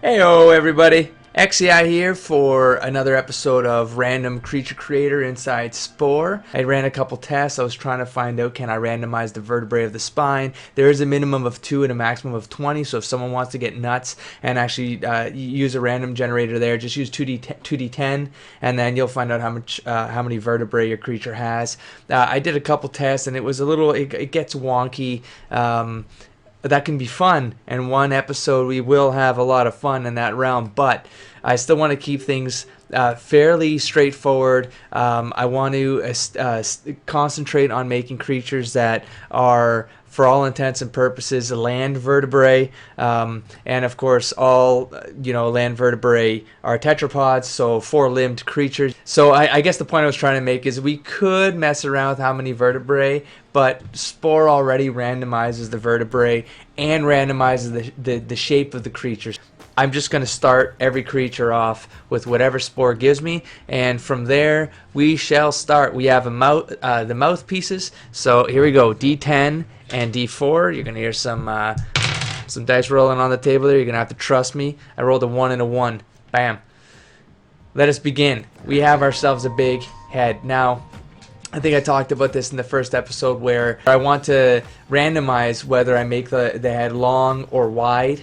Heyo everybody, XCI here for another episode of Random Creature Creator inside Spore. I ran a couple tests. I was trying to find out, can I randomize the vertebrae of the spine? There is a minimum of 2 and a maximum of 20, so if someone wants to get nuts and actually use a random generator there, just use 2d10 and then you'll find out how many vertebrae your creature has. I did a couple tests and it was a little, it gets wonky. That can be fun, and one episode we will have a lot of fun in that realm, but I still want to keep things fairly straightforward. I want to concentrate on making creatures that are, for all intents and purposes, land vertebrae, and of course all land vertebrae are tetrapods, so 4-limbed creatures. So I guess the point I was trying to make is we could mess around with how many vertebrae, but Spore already randomizes the vertebrae and randomizes the shape of the creatures. I'm just going to start every creature off with whatever Spore gives me, and from there we shall start. We have the mouthpieces, so here we go. D10 and D4. You're going to hear some dice rolling on the table there. You're going to have to trust me. I rolled a 1 and a 1. Bam. Let us begin. We have ourselves a big head. Now, I think I talked about this in the first episode where I want to randomize whether I make the head long or wide.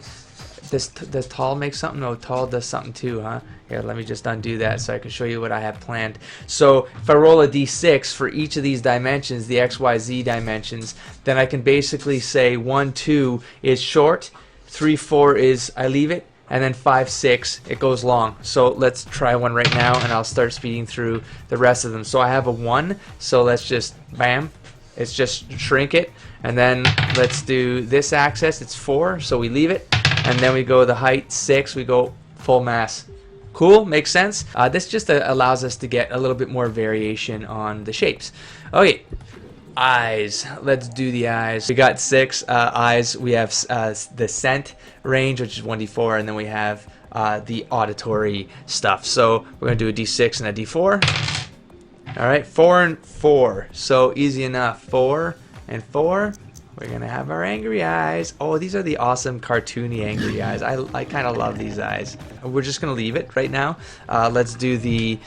Does tall make something? No, tall does something too, huh? Here, let me just undo that so I can show you what I have planned. So if I roll a d6 for each of these dimensions, the XYZ dimensions, then I can basically say 1, 2 is short, 3, 4 is I leave it, and then 5, 6 it goes long. So let's try one right now and I'll start speeding through the rest of them. So I have a 1, so let's just bam, it's just shrink it, and then let's do this axis, it's 4, so we leave it, and then we go the height 6, we go full mass. Cool, makes sense. This just allows us to get a little bit more variation on the shapes. Okay, eyes. Let's do the eyes. We got 6 eyes. We have the scent range, which is 1d4, and then we have the auditory stuff. So we're going to do a d6 and a d4. All right, 4 and 4. So easy enough. 4 and 4. We're going to have our angry eyes. Oh, these are the awesome cartoony angry eyes. I kind of love these eyes. We're just going to leave it right now. Let's do the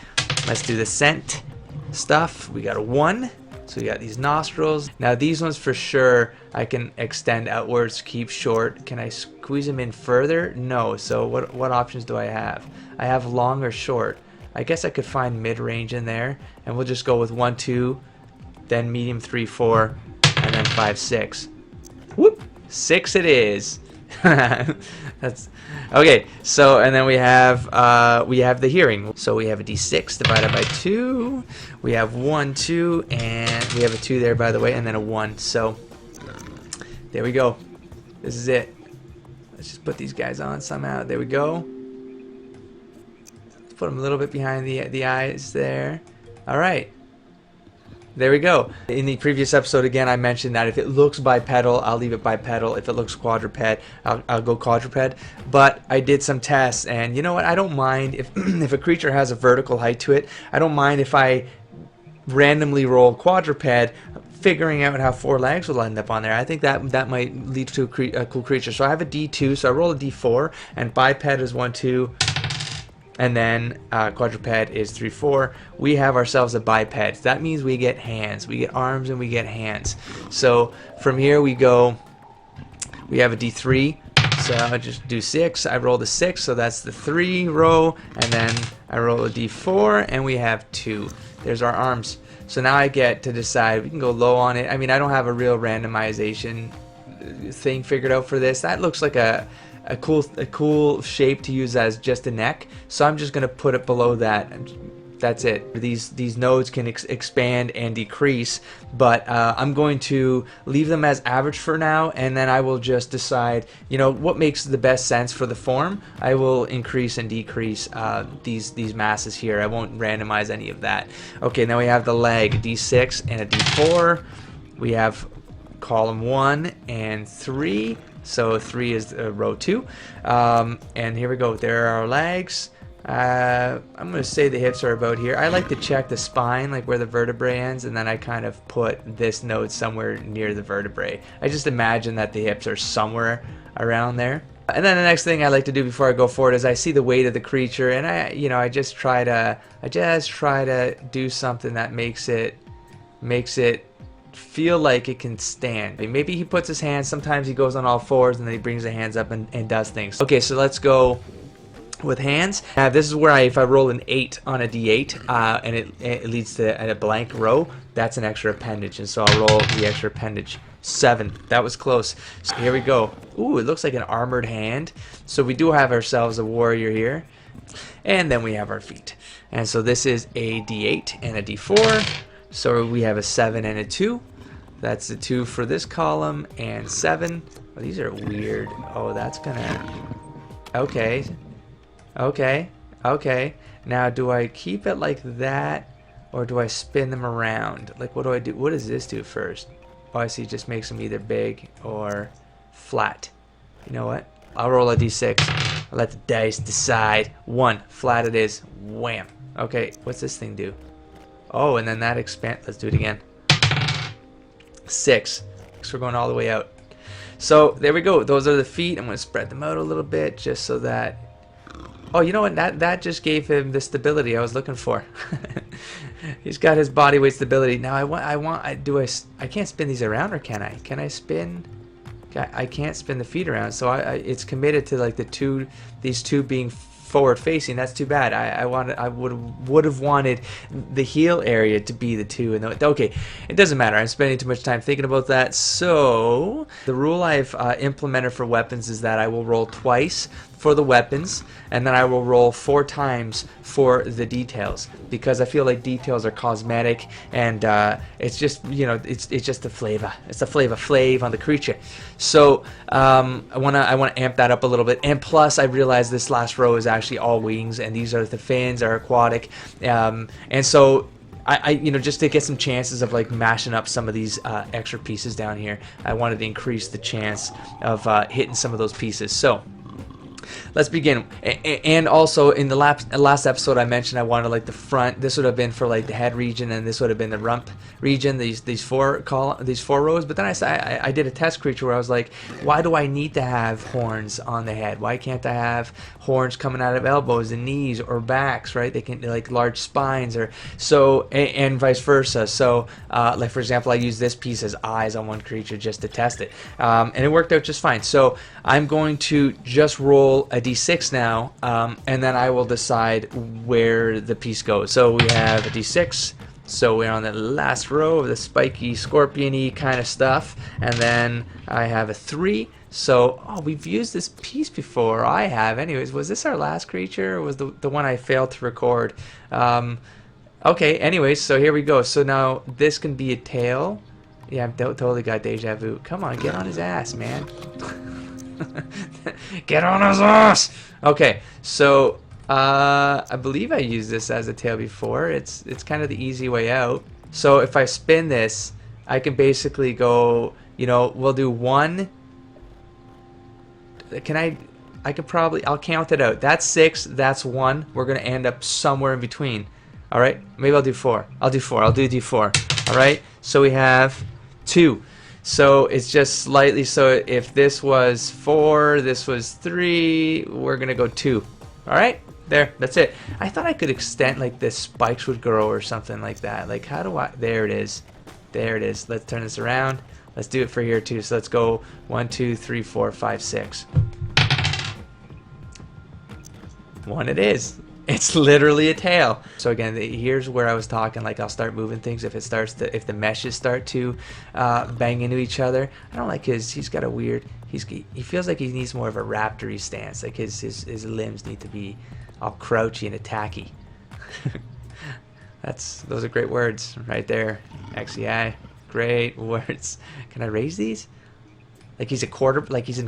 scent stuff. We got a 1. So we got these nostrils. Now these ones for sure I can extend outwards, keep short. Can I squeeze them in further? No. So what options do I have? I have long or short. I guess I could find mid-range in there, and we'll just go with 1, 2, then medium 3, 4, and then 5, 6. Whoop! 6 it is. That's okay. So and then we have the hearing. So we have a d6 divided by 2. We have 1, 2, and we have a 2 there, by the way, and then a 1. So there we go. This is it. Let's just put these guys on somehow. There we go. Let's put them a little bit behind the eyes there. All right. There we go. In the previous episode, again, I mentioned that if it looks bipedal, I'll leave it bipedal. If it looks quadruped, I'll go quadruped. But I did some tests, and you know what? I don't mind if if a creature has a vertical height to it. I don't mind if I randomly roll quadruped, figuring out how 4 legs will end up on there. I think that might lead to a cool creature. So I have a D2, so I roll a D4, and biped is 1, 2. And then quadruped is 3, 4. We have ourselves a biped. That means we get hands. We get arms and we get hands. So from here we go. We have a D3. So I just do 6. I rolled a 6, so that's the 3 row. And then I roll a D4, and we have 2. There's our arms. So now I get to decide. We can go low on it. I mean, I don't have a real randomization thing figured out for this. That looks like a cool shape to use as just a neck, so I'm just gonna put it below that. That's it. These nodes can expand and decrease, but I'm going to leave them as average for now, and then I will just decide what makes the best sense for the form. I will increase and decrease these masses here. I won't randomize any of that. Okay, now we have the leg, D6 and a D4. We have column 1 and 3. So 3 is row 2, and here we go. There are our legs. I'm going to say the hips are about here. I like to check the spine, like where the vertebrae ends, and then I kind of put this node somewhere near the vertebrae. I just imagine that the hips are somewhere around there. And then the next thing I like to do before I go forward is I see the weight of the creature, and I just try to do something that makes it feel like it can stand. Maybe he puts his hands, sometimes he goes on all fours and then he brings the hands up and does things. Okay, so let's go with hands. This is where if I roll an 8 on a d8 and it leads to a blank row, that's an extra appendage, and so I'll roll the extra appendage. 7. That was close. So here we go. Ooh, it looks like an armored hand. So we do have ourselves a warrior here. And then we have our feet. And so this is a d8 and a d4. So we have a 7 and a 2. That's the 2 for this column, and 7. Well, these are weird. Oh, that's gonna... Okay. Okay. Okay. Now, do I keep it like that, or do I spin them around? Like, what do I do? What does this do first? Oh, I see. It just makes them either big or flat. You know what? I'll roll a d6. I'll let the dice decide. 1. Flat it is. Wham. Okay. What's this thing do? Oh, and then that expand. Let's do it again. 6. So we're going all the way out. So there we go. Those are the feet. I'm going to spread them out a little bit just so that... Oh, you know what? That just gave him the stability I was looking for. He's got his body weight stability. Now I can't spin these around, or can I? Can I spin? I can't spin the feet around. So it's committed to like these two being forward facing. That's too bad. I would have wanted the heel area to be the 2, and okay, it doesn't matter. I'm spending too much time thinking about that. So the rule I've implemented for weapons is that I will roll twice for the weapons, and then I will roll 4 times for the details, because I feel like details are cosmetic, and it's just, it's just the flavor. It's the flav on the creature. So I wanna amp that up a little bit, and plus I realize this last row is actually all wings, and these are the fins are aquatic, and so I just to get some chances of like mashing up some of these extra pieces down here, I wanted to increase the chance of hitting some of those pieces. So let's begin. And also in the last episode I mentioned I wanted like the front. This would have been for like the head region, and this would have been the rump region. These four rows. But then I did a test creature where I was like, why do I need to have horns on the head? Why can't I have horns coming out of elbows and knees or backs? Right? They can like large spines, or so, and vice versa. So like for example, I used this piece as eyes on one creature just to test it, and it worked out just fine. So I'm going to just roll a d6 now, and then I will decide where the piece goes. So we have a d6, so we're on the last row of the spiky scorpion-y kind of stuff, and then I have a 3. So we've used this piece before. I have anyways. Was this our last creature, or was the one I failed to record? Okay, anyways, so here we go. So now this can be a tail. Yeah, I've totally got deja vu. Come on, get on his ass, man. Get on his ass. Okay, so I believe I used this as a tail before. It's kind of the easy way out. So if I spin this, I can basically go, we'll do 1. I'll count it out. That's 6, that's 1. We're gonna end up somewhere in between. All right, maybe I'll do 4. I'll do d4. All right, so we have 2. So it's just slightly, so if this was 4, this was 3, we're gonna go 2. All right, there, that's it. I thought I could extend, like the spikes would grow or something like that. Like how do I, there it is. Let's turn this around. Let's do it for here too. So let's go 1, 2, 3, 4, 5, 6. 1 it is. It's literally a tail. So again, here's where I was talking, like I'll start moving things if the meshes start to bang into each other. I don't like he's got a weird, he feels like he needs more of a raptor-y stance. Like his limbs need to be all crouchy and attacky. Those are great words right there. XEI, great words. Can I raise these? Like he's in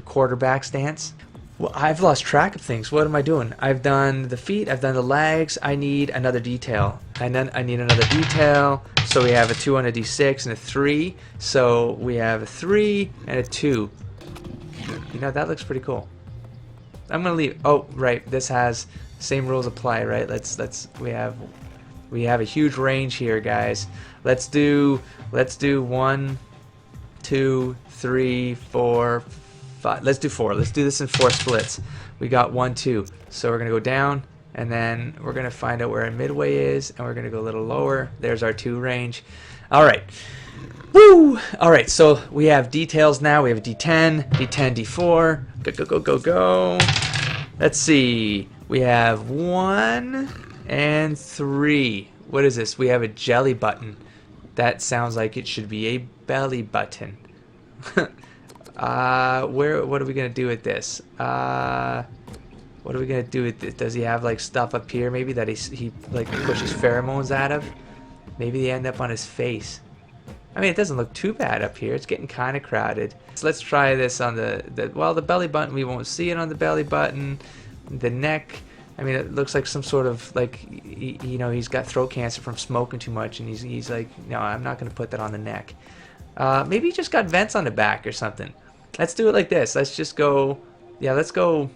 quarterback stance. Well, I've lost track of things. What am I doing? I've done the feet, I've done the legs. I need another detail. And then I need another detail. So we have a 2 on a d6 and a 3. So we have a 3 and a 2. That looks pretty cool. I'm gonna leave. Oh, right. This has same rules apply, right? We have a huge range here, guys. Let's do 1, 2, 3, 4, 5. Let's do 4. Let's do this in 4 splits. We got 1, 2. So we're going to go down, and then we're going to find out where our midway is, and we're going to go a little lower. There's our 2 range. All right. Woo! All right, so we have details now. We have a D10, D10, D4. Go, go, go, go, go. Let's see. We have 1 and 3. What is this? We have a jelly button. That sounds like it should be a belly button. What are we gonna do with this? What are we gonna do with this? Does he have like stuff up here maybe that he like pushes pheromones out of? Maybe they end up on his face. I mean, it doesn't look too bad up here. It's getting kind of crowded. So let's try this on the belly button. We won't see it on the belly button. The neck. I mean, it looks like some sort of like, you know, he's got throat cancer from smoking too much, and he's like, no, I'm not gonna put that on the neck. Maybe he just got vents on the back or something. Let's do it like this. Let's just go. Yeah, let's go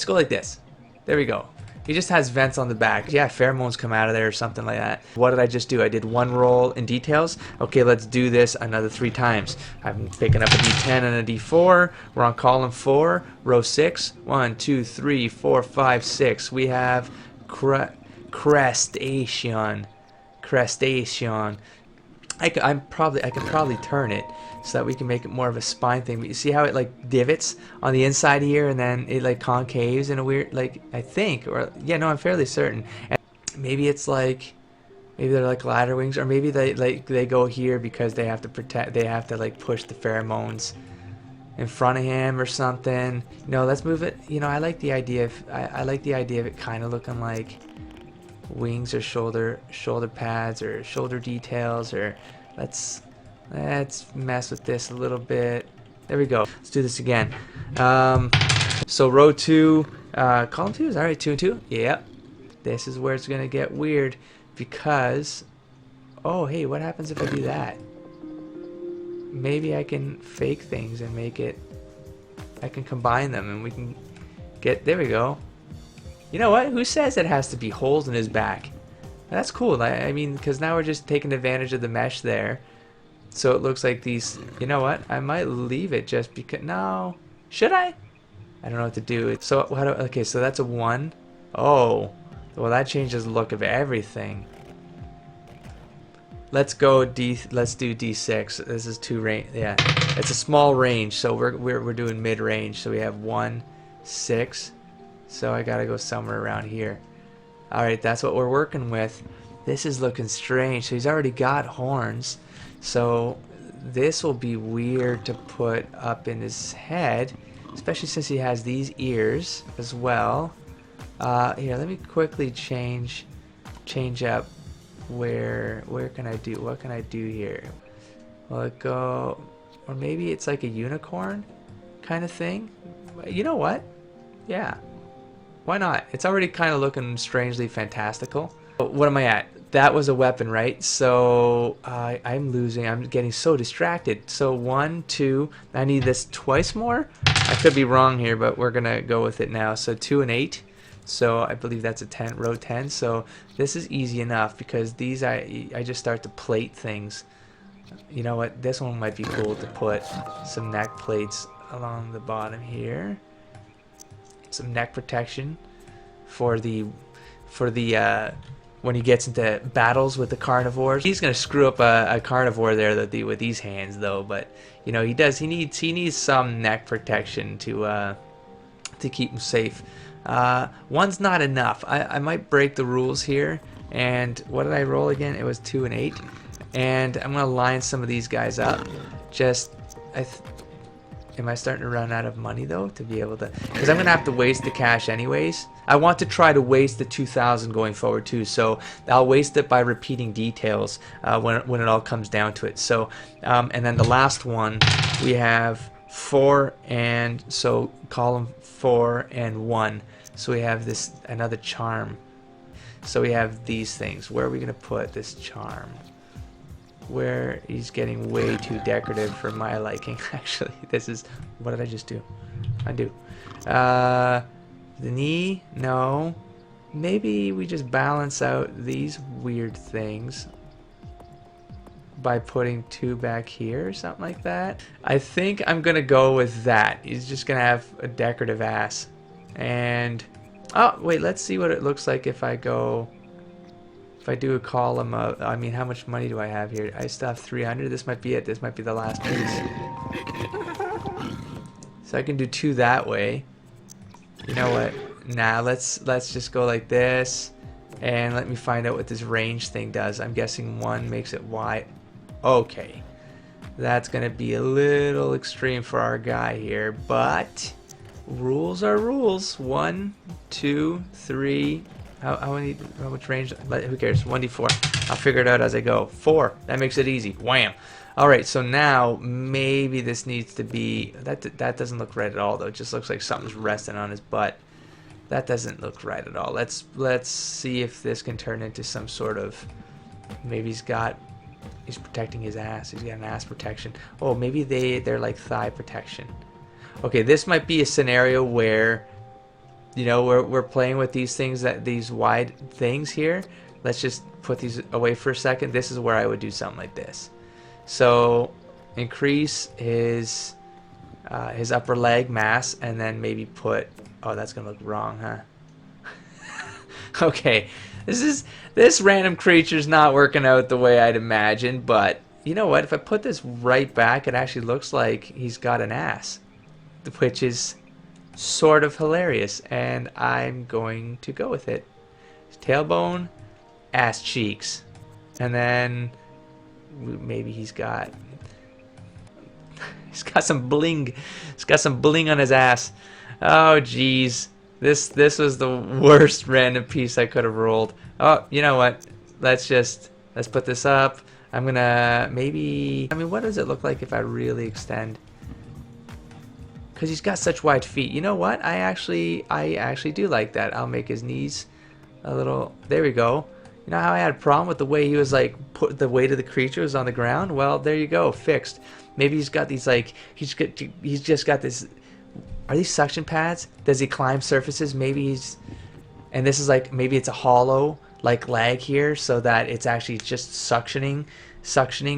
like this. There we go. He just has vents on the back. Yeah, pheromones come out of there or something like that. What did I just do? I did 1 roll in details. Okay, let's do this another 3 times. I'm picking up a D10 and a D4. We're on column 4, row 6. 1, 2, 3, 4, 5, 6. We have crustacean. Crustacean. I can probably turn it so that we can make it more of a spine thing. But you see how it like divots on the inside here, and then it like concaves in a weird, like, I think, or yeah, no, I'm fairly certain. And maybe it's like, maybe they're like ladder wings, or maybe they go here because they have to protect, they have to like push the pheromones in front of him or something. No, let's move it. You know, I like the idea of I like the idea of it kind of looking like wings or shoulder pads or shoulder details. Or let's mess with this a little bit. There we go. Let's do this again. So row 2, column 2 is alright. 2 and 2. Yep. This is where it's gonna get weird because, oh hey, what happens if I do that? Maybe I can fake things and make it, I can combine them and we can get, there we go. You know what? Who says it has to be holes in his back? That's cool. I mean, because now we're just taking advantage of the mesh there. So it looks like these, you know what? I might leave it just because, no. Should I? I don't know what to do. So, okay, so that's a 1. Oh, well that changes the look of everything. Let's do D6. This is 2 range. Yeah, it's a small range, so we're doing mid range. So we have 1, 6. So I gotta go somewhere around here. Alright, that's what we're working with. This is looking strange. So he's already got horns. So this will be weird to put up in his head, especially since he has these ears as well. Here, let me quickly change up what can I do here? Will it go, or maybe it's like a unicorn kind of thing? You know what? Yeah. Why not? It's already kind of looking strangely fantastical. What am I at? That was a weapon, right? So I'm getting so distracted. So 1, 2, I need this twice more. I could be wrong here, but we're gonna go with it now. So 2 and 8. So I believe that's a 10, row 10. So this is easy enough because these I just start to plate things. You know what? This one might be cool to put some neck plates along the bottom here. Some neck protection for the when he gets into battles with the carnivores. He's gonna screw up a carnivore there with these hands though, but you know he needs some neck protection to keep him safe. 1's not enough. I might break the rules here. And what did I roll again? It was 2 and 8. And I'm gonna line some of these guys up. Am I starting to run out of money though to be able to? Because I'm gonna have to waste the cash anyways. I want to try to waste the 2,000 going forward too. So I'll waste it by repeating details when it all comes down to it. So and then the last one we have 4, and so column 4 and 1. So we have this another charm. So we have these things. Where are we gonna put this charm? Where he's getting way too decorative for my liking. Actually, this is, what did I just do? Undo. The knee, no. Maybe we just balance out these weird things. by putting 2 back here or something like that. I think I'm gonna go with that. He's just gonna have a decorative ass. And oh wait, let's see what it looks like if I go, if I do a column of, I mean, how much money do I have here? I still have 300. This might be it. This might be the last piece. So I can do 2 that way. You know what? Nah, let's just go like this. And let me find out what this range thing does. I'm guessing 1 makes it wide. Okay. That's going to be a little extreme for our guy here. But rules are rules. 1, 2, 3. How much range? Who cares? 1d4. I'll figure it out as I go. 4. That makes it easy. Wham. Alright, so now maybe this needs to be... That doesn't look right at all, though. It just looks like something's resting on his butt. That doesn't look right at all. Let's see if this can turn into some sort of... Maybe he's protecting his ass. He's got an ass protection. Oh, maybe they're like thigh protection. Okay, this might be a scenario where, you know, we're playing with these things, these wide things here. Let's just put these away for a second. This is where I would do something like this. So increase his upper leg mass, and then maybe put... Oh, that's gonna look wrong, huh? Okay, this random creature's not working out the way I'd imagine, but you know what? If I put this right back, it actually looks like he's got an ass, which is sort of hilarious, and I'm going to go with it. Tailbone, ass cheeks, and then maybe he's got some bling. He's got some bling on his ass. Oh geez, this was the worst random piece I could have rolled. Oh, you know what? Let's put this up. I'm gonna maybe. I mean, what does it look like if I really extend? Because he's got such wide feet. You know what? I actually do like that. I'll make his knees a little. There we go. You know how I had a problem with the way he was like put the weight of the creature was on the ground? Well, there you go, fixed. Maybe he's got these like he's just got this. Are these suction pads? Does he climb surfaces? Maybe he's, and this is like maybe it's a hollow like leg here, so that it's actually just suctioning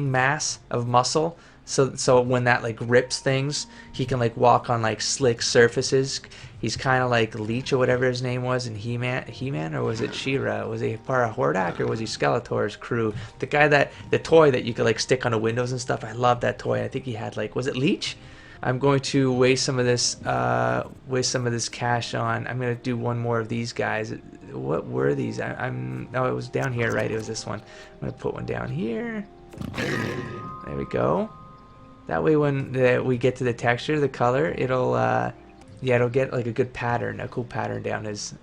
mass of muscle. So when that like rips things, he can like walk on like slick surfaces. He's kind of like Leech or whatever his name was in He-Man, or was it She-Ra? Was he part of Hordak, or was he Skeletor's crew? The guy the toy that you could like stick on the windows and stuff. I love that toy. I think he had like, was it Leech? I'm going to waste some of this cash on. I'm gonna do one more of these guys. What were these? Oh, it was down here, right? It was this one. I'm gonna put one down here. There we go. That way, when we get to the texture, the color, it'll get like a good pattern, a cool pattern down his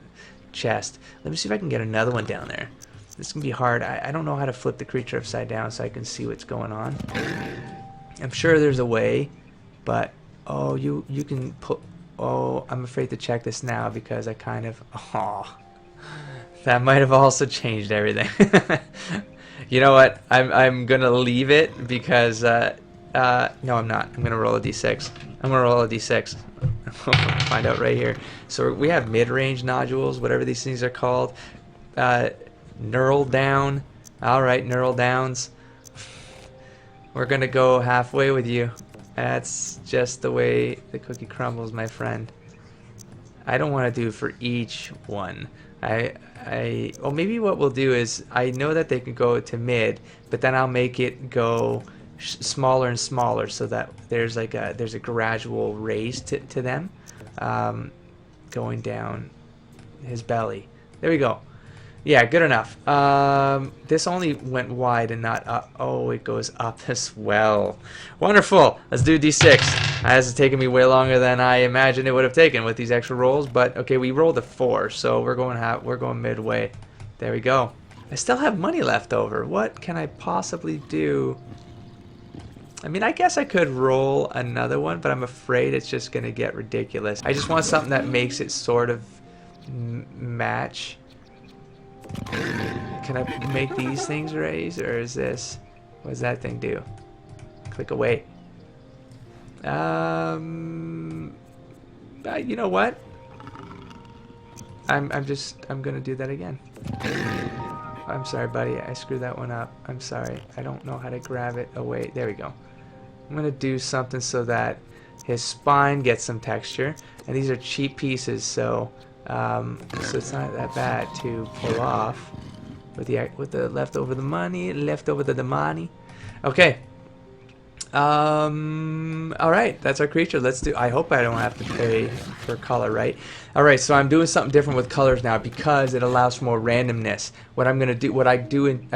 chest. Let me see if I can get another one down there. This can be hard. I don't know how to flip the creature upside down so I can see what's going on. I'm sure there's a way. But oh, you can put. Oh, I'm afraid to check this now because I kind of. Oh, that might have also changed everything. You know what? I'm gonna leave it because no, I'm not. I'm gonna roll a d6. I'm gonna roll a d6. Find out right here. So we have mid-range nodules, whatever these things are called. Neural down. All right, neural downs. We're gonna go halfway with you. That's just the way the cookie crumbles, my friend. I don't want to do for each one. Well, maybe what we'll do is, I know that they can go to mid, but then I'll make it go smaller and smaller so that there's a gradual raise to them, going down his belly. There we go. Yeah, good enough. This only went wide and not up. Oh, it goes up as well. Wonderful. Let's do d6. This is taking me way longer than I imagined it would have taken with these extra rolls. But okay, we rolled a 4, so we're going midway. There we go. I still have money left over. What can I possibly do? I mean, I guess I could roll another one, but I'm afraid it's just gonna get ridiculous. I just want something that makes it sort of match. Can I make these things raise, or is this? What does that thing do? Click away. You know what? I'm gonna do that again. I'm sorry, buddy. I screwed that one up. I'm sorry. I don't know how to grab it away. There we go. I'm going to do something so that his spine gets some texture. And these are cheap pieces, so it's not that bad to pull off with the leftover the money. Okay. All right, that's our creature. Let's do. I hope I don't have to pay for color, right? All right, so I'm doing something different with colors now because it allows for more randomness. What I'm gonna do, I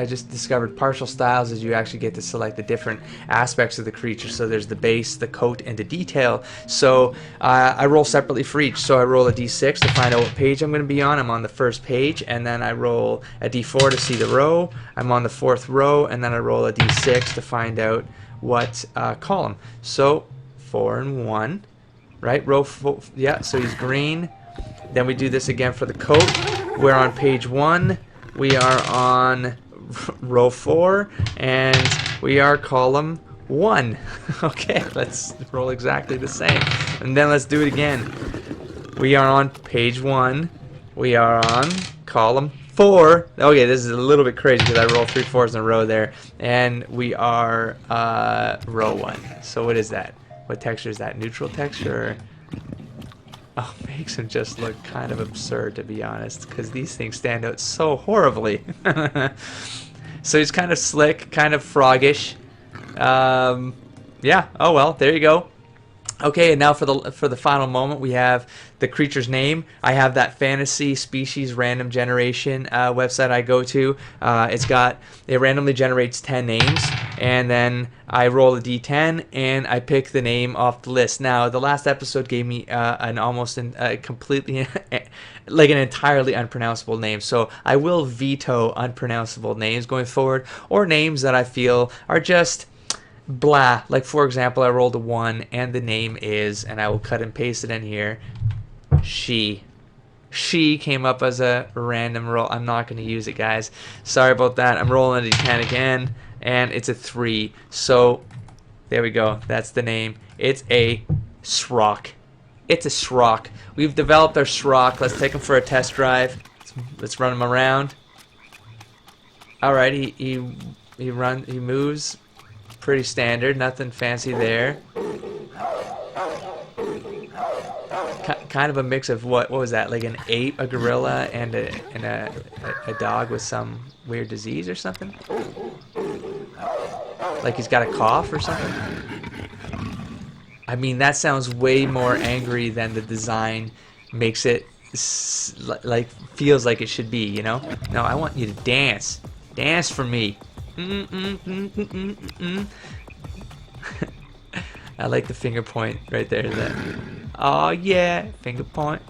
just discovered partial styles is you actually get to select the different aspects of the creature. So there's the base, the coat, and the detail. So I roll separately for each. So I roll a d6 to find out what page I'm gonna be on. I'm on the first page, and then I roll a d4 to see the row. I'm on the 4th row, and then I roll a d6 to find out what column. So 4 and 1, right? Row 4, yeah, so he's green. Then we do this again for the coat. We're on page 1. We are on row 4, and we are column 1. Okay, let's roll exactly the same. And then let's do it again. We are on page 1. We are on column 4. Okay, this is a little bit crazy because I rolled 3 4s in a row there. And we are row 1. So what is that? What texture is that? Neutral texture? Oh, makes him just look kind of absurd, to be honest, because these things stand out so horribly. So he's kind of slick, kind of froggish. Yeah, oh well, there you go. Okay, and now for the final moment, we have the creature's name. I have that fantasy species random generation website I go to. It randomly generates 10 names, and then I roll a d10 and I pick the name off the list. Now, the last episode gave me completely like an entirely unpronounceable name, so I will veto unpronounceable names going forward, or names that I feel are just blah. Like, for example, I rolled a 1 and the name is, and I will cut and paste it in here, she came up as a random roll. I'm not going to use it, guys, sorry about that. I'm rolling a d10 again, and it's a 3. So there we go, that's the name. It's a Sroc. It's a Sroc. We've developed our Sroc. Let's take him for a test drive. Let's run him around. Alright, he moves pretty standard, nothing fancy there. Kind of a mix of what was that? Like an ape, a gorilla, and a dog with some weird disease or something. Like he's got a cough or something. I mean, that sounds way more angry than the design makes it like feels like it should be. You know? No, I want you to dance. Dance for me. I like the finger point right there. Oh yeah, finger point,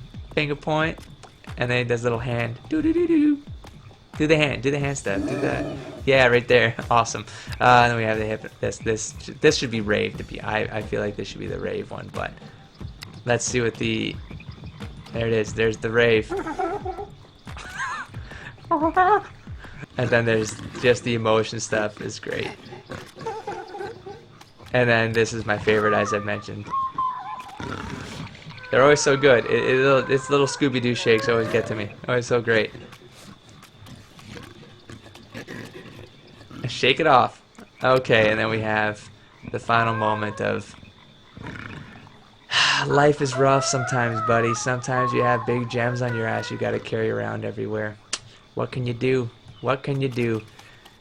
and then he does a little hand. Do the hand stuff. Do that. Yeah, right there. Awesome. And then we have the hip. This should be rave. I feel like this should be the rave one, but let's see what the. There it is. There's the rave. And then there's just the emotion stuff is great. And then this is my favorite, as I mentioned. They're always so good. It's little Scooby-Doo shakes always get to me. Always so great. Shake it off. Okay, and then we have the final moment of life is rough sometimes, buddy. Sometimes you have big gems on your ass you gotta carry around everywhere. What can you do? What can you do?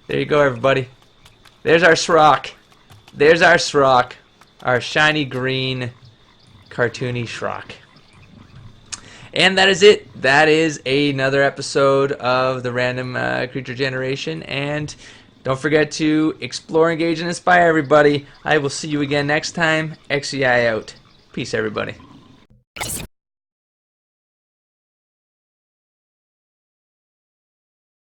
There you go, everybody. There's our Sroc. There's our Sroc. Our shiny green, cartoony Sroc. And that is it. That is another episode of the Random Creature Generation. And don't forget to explore, engage, and inspire, everybody. I will see you again next time. XEI out. Peace, everybody.